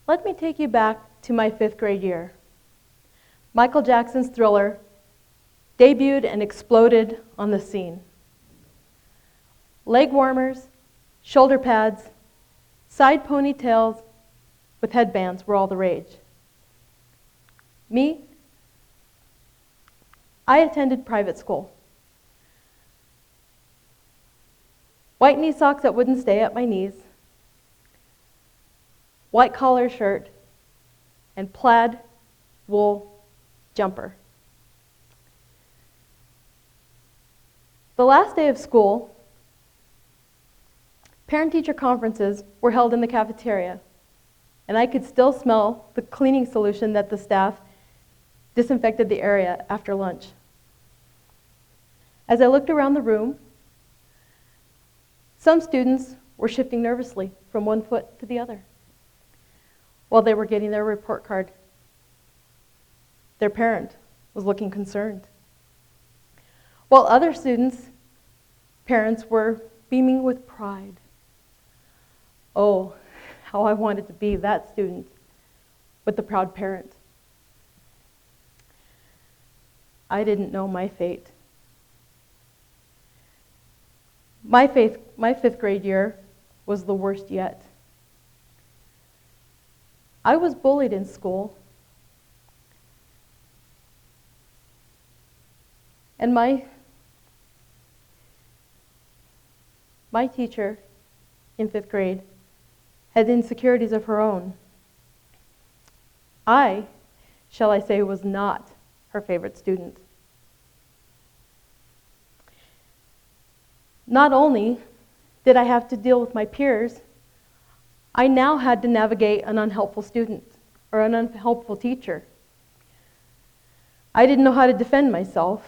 Let me take you back to my 5th grade year. Michael Jackson's Thriller debuted and exploded on the scene. Leg warmers, shoulder pads, side ponytails with headbands were all the rage. Me, I attended private school. White knee socks that wouldn't stay at my knees, white collar shirt, and plaid wool jumper. The last day of school, parent-teacher conferences were held in the cafeteria, and I could still smell the cleaning solution that the staff disinfected the area after lunch. As I looked around the room, some students were shifting nervously from one foot to the other while they were getting their report card. Their parent was looking concerned, while other students' parents were beaming with pride. Oh, how I wanted to be that student with the proud parent. I didn't know my fate. My 5th grade year was the worst yet. I was bullied in school, and my teacher in 5th grade had insecurities of her own. I, shall I say, was not her favorite student. Not only did I have to deal with my peers, I now had to navigate an unhelpful student or an unhelpful teacher. I didn't know how to defend myself,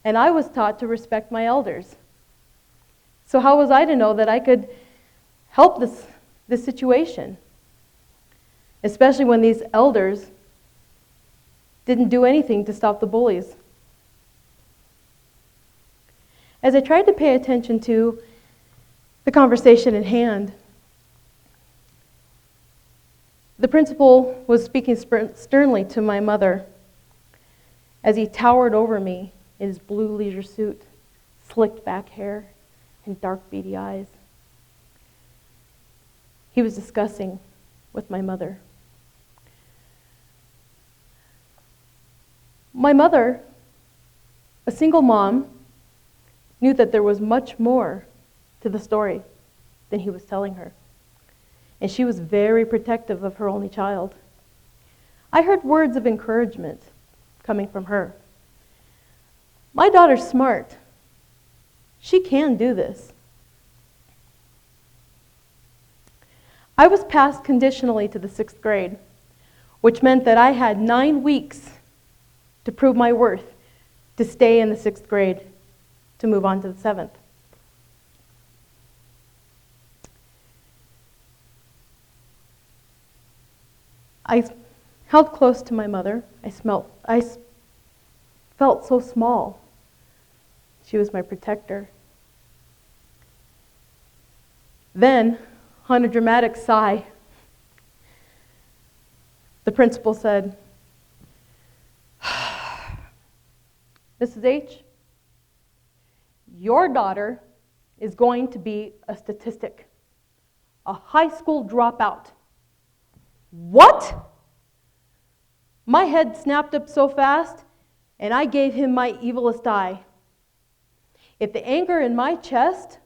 and I was taught to respect my elders. So how was I to know that I could help this situation, especially when these elders didn't do anything to stop the bullies? As I tried to pay attention to the conversation at hand, the principal was speaking sternly to my mother as he towered over me in his blue leisure suit, slicked back hair, and dark beady eyes. He was discussing with my mother. My mother, a single mom, knew that there was much more to the story than he was telling her. And she was very protective of her only child. I heard words of encouragement coming from her. My daughter's smart. She can do this. I was passed conditionally to the 6th grade, which meant that I had 9 weeks to prove my worth to stay in the 6th grade, to move on to the 7th. I held close to my mother. I felt so small. She was my protector. Then, on a dramatic sigh, the principal said, "Mrs. H, your daughter is going to be a statistic, a high school dropout." What? My head snapped up so fast, and I gave him my evilest eye. If the anger in my chest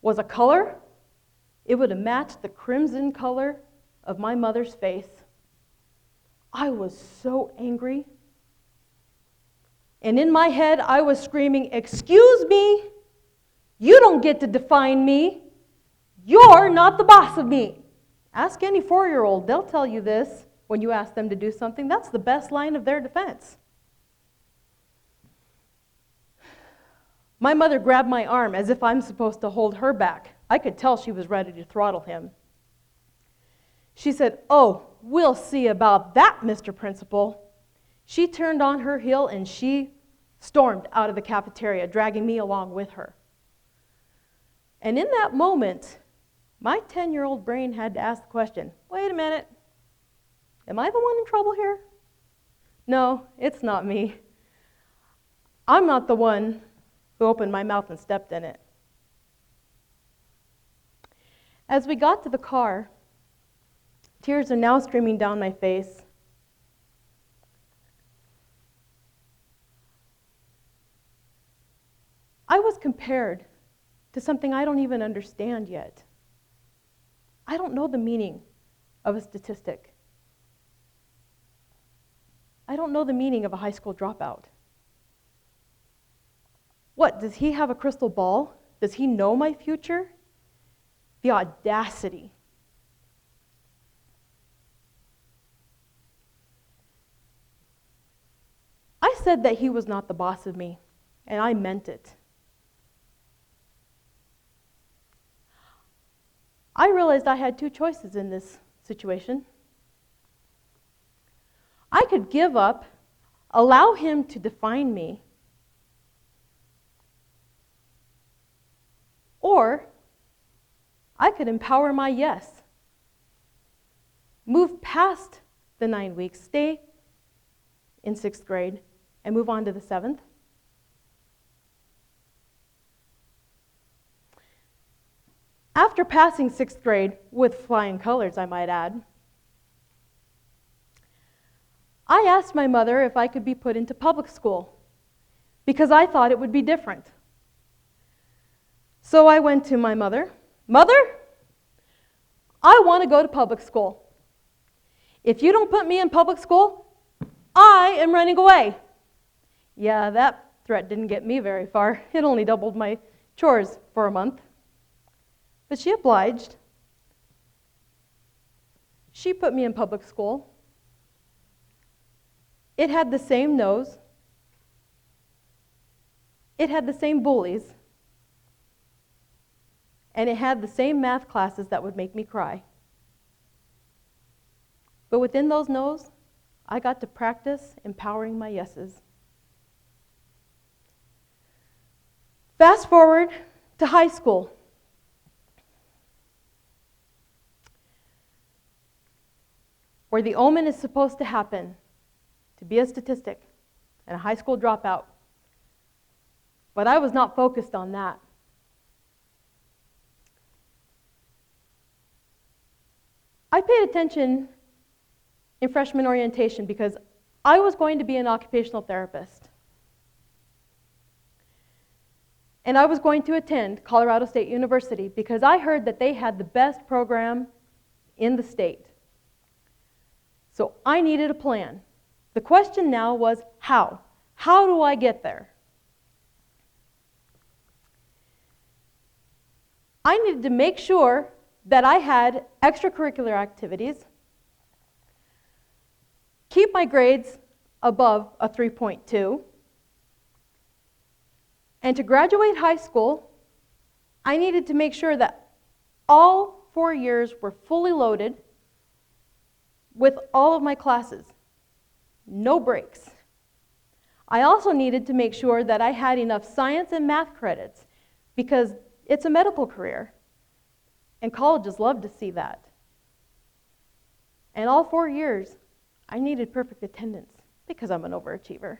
was a color, it would have matched the crimson color of my mother's face. I was so angry. And in my head, I was screaming, "Excuse me, you don't get to define me. You're not the boss of me." Ask any 4-year-old, they'll tell you this when you ask them to do something. That's the best line of their defense. My mother grabbed my arm as if I'm supposed to hold her back. I could tell she was ready to throttle him. She said, "Oh, we'll see about that, Mr. Principal." She turned on her heel and she stormed out of the cafeteria, dragging me along with her. And in that moment, my 10-year-old brain had to ask the question, wait a minute, am I the one in trouble here? No, it's not me. I'm not the one who opened my mouth and stepped in it. As we got to the car, tears are now streaming down my face. I was compared to something I don't even understand yet. I don't know the meaning of a statistic. I don't know the meaning of a high school dropout. What, does he have a crystal ball? Does he know my future? The audacity. I said that he was not the boss of me, and I meant it. I realized I had two choices in this situation. I could give up, allow him to define me, or I could empower my yes, move past the 9 weeks, stay in 6th grade, and move on to the 7th. After passing 6th grade, with flying colors, I might add, I asked my mother if I could be put into public school because I thought it would be different. So I went to my mother, Mother, I want to go to public school. If you don't put me in public school, I am running away. Yeah, that threat didn't get me very far. It only doubled my chores for a month. But she obliged. She put me in public school. It had the same no's. It had the same bullies. And it had the same math classes that would make me cry. But within those no's, I got to practice empowering my yeses. Fast forward to high school. Where the omen is supposed to happen, to be a statistic and a high school dropout. But I was not focused on that. I paid attention in freshman orientation because I was going to be an occupational therapist. And I was going to attend Colorado State University because I heard that they had the best program in the state. So I needed a plan. The question now was how? How do I get there? I needed to make sure that I had extracurricular activities, keep my grades above a 3.2, and to graduate high school, I needed to make sure that all 4 years were fully loaded with all of my classes, no breaks. I also needed to make sure that I had enough science and math credits because it's a medical career, and colleges love to see that. And all 4 years, I needed perfect attendance because I'm an overachiever.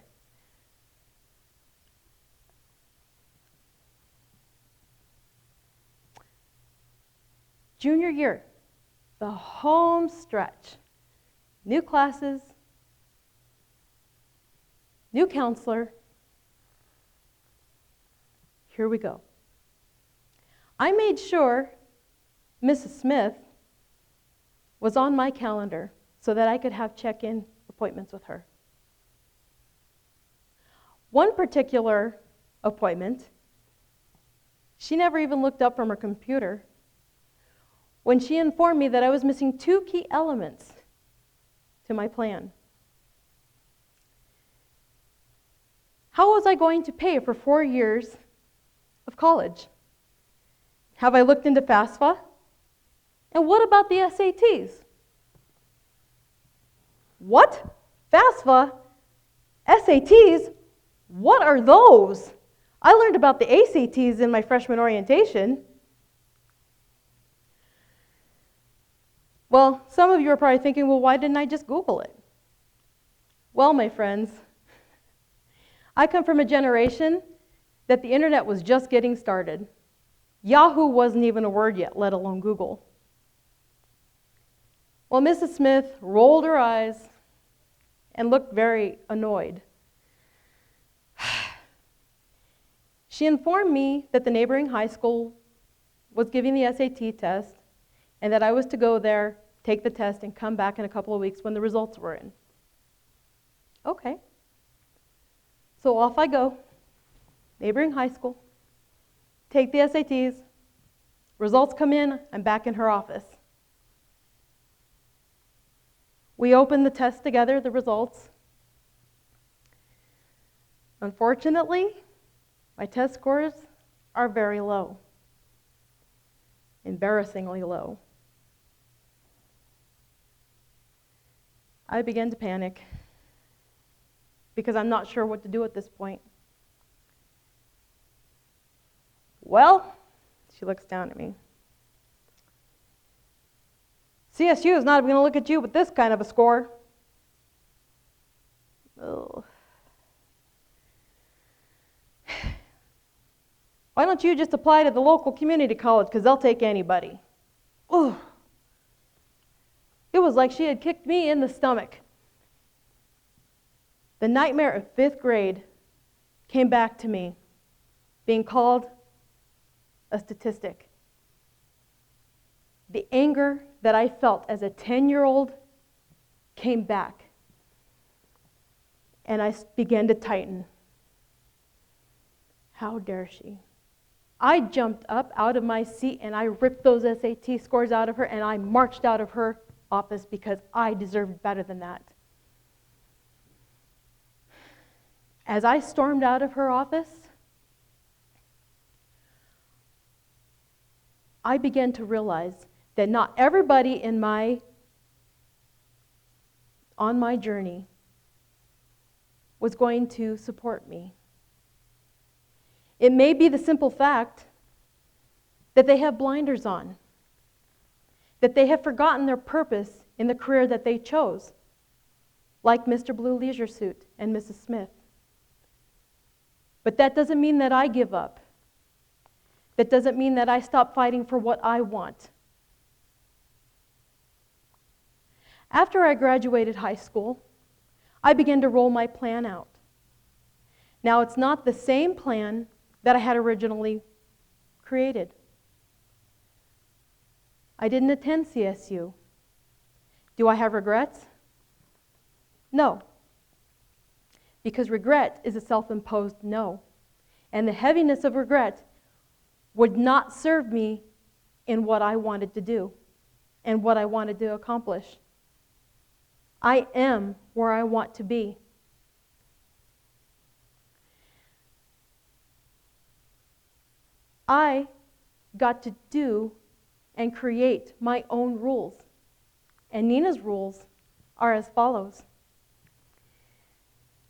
Junior year, the home stretch. New classes, new counselor. Here we go. I made sure Mrs. Smith was on my calendar so that I could have check-in appointments with her. One particular appointment, she never even looked up from her computer when she informed me that I was missing 2 key elements to my plan. How was I going to pay for 4 years of college? Have I looked into FAFSA? And what about the SATs? What? FAFSA? SATs? What are those? I learned about the ACTs in my freshman orientation. Well, some of you are probably thinking, well, why didn't I just Google it? Well, my friends, I come from a generation that the internet was just getting started. Yahoo wasn't even a word yet, let alone Google. Well, Mrs. Smith rolled her eyes and looked very annoyed. She informed me that the neighboring high school was giving the SAT test and that I was to go there, take the test, and come back in a couple of weeks when the results were in. Okay. So off I go, neighboring high school, take the SATs, results come in, I'm back in her office. We open the test together, the results. Unfortunately, my test scores are very low, embarrassingly low. I began to panic because I'm not sure what to do at this point. Well, she looks down at me. CSU is not going to look at you with this kind of a score. Ugh. Why don't you just apply to the local community college, because they'll take anybody. Ugh. It was like she had kicked me in the stomach. The nightmare of 5th grade came back to me, being called a statistic. The anger that I felt as a 10-year-old came back, and I began to tighten. How dare she? I jumped up out of my seat and I ripped those SAT scores out of her and I marched out of her office because I deserved better than that. As I stormed out of her office, I began to realize that not everybody on my journey was going to support me. It may be the simple fact that they have blinders on, that they have forgotten their purpose in the career that they chose, like Mr. Blue Leisure Suit and Mrs. Smith. But that doesn't mean that I give up. That doesn't mean that I stop fighting for what I want. After I graduated high school, I began to roll my plan out. Now, it's not the same plan that I had originally created. I didn't attend CSU. Do I have regrets? No. Because regret is a self-imposed no. And the heaviness of regret would not serve me in what I wanted to do and what I wanted to accomplish. I am where I want to be. I got to do and create my own rules. And Nina's rules are as follows.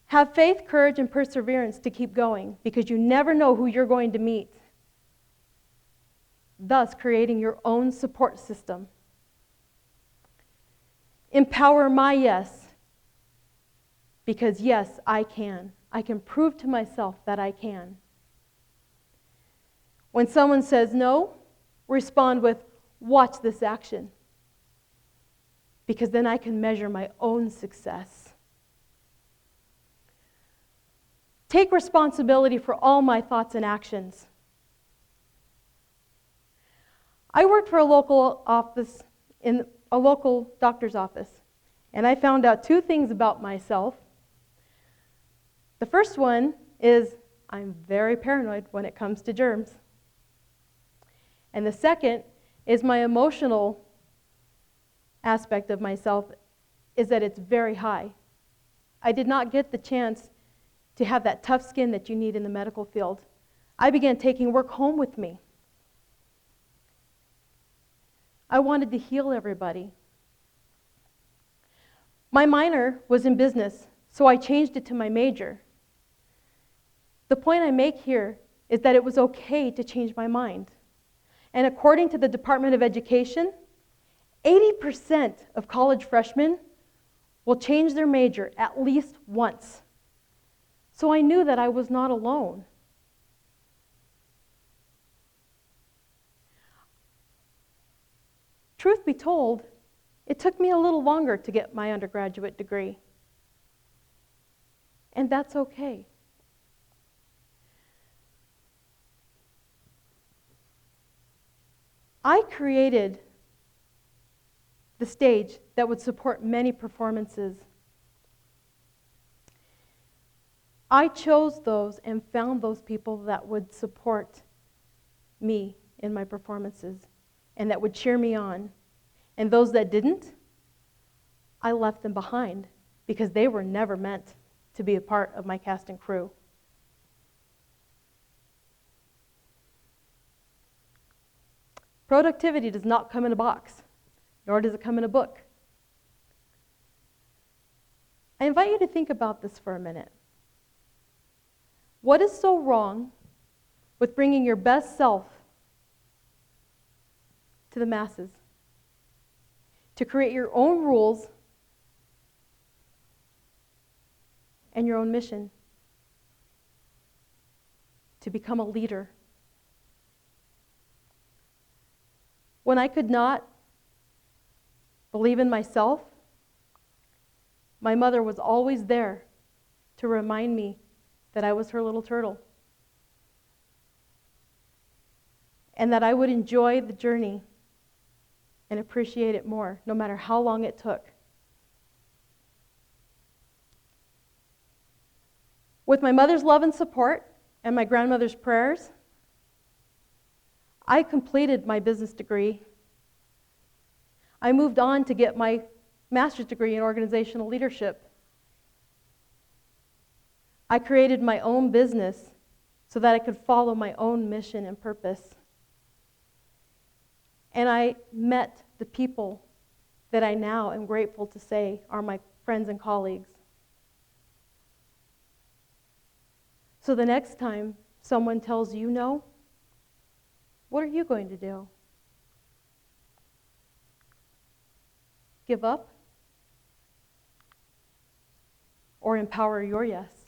Have faith, courage, and perseverance to keep going, because you never know who you're going to meet, thus creating your own support system. Empower my yes, because yes, I can. I can prove to myself that I can. When someone says no, respond with, watch this action, because then I can measure my own success. Take responsibility for all my thoughts and actions. I worked for a local office, in a local doctor's office, and I found out 2 things about myself. The first one is I'm very paranoid when it comes to germs. And the second is my emotional aspect of myself is that it's very high. I did not get the chance to have that tough skin that you need in the medical field. I began taking work home with me. I wanted to heal everybody. My minor was in business, so I changed it to my major. The point I make here is that it was okay to change my mind. And according to the Department of Education, 80% of college freshmen will change their major at least once. So I knew that I was not alone. Truth be told, it took me a little longer to get my undergraduate degree. And that's okay. I created the stage that would support many performances. I chose those and found those people that would support me in my performances and that would cheer me on. And those that didn't, I left them behind because they were never meant to be a part of my cast and crew. Productivity does not come in a box, nor does it come in a book. I invite you to think about this for a minute. What is so wrong with bringing your best self to the masses? To create your own rules and your own mission. To become a leader. When I could not believe in myself, my mother was always there to remind me that I was her little turtle. And that I would enjoy the journey and appreciate it more, no matter how long it took. With my mother's love and support and my grandmother's prayers, I completed my business degree. I moved on to get my master's degree in organizational leadership. I created my own business so that I could follow my own mission and purpose. And I met the people that I now am grateful to say are my friends and colleagues. So the next time someone tells you no, what are you going to do? Give up? Or empower your yes?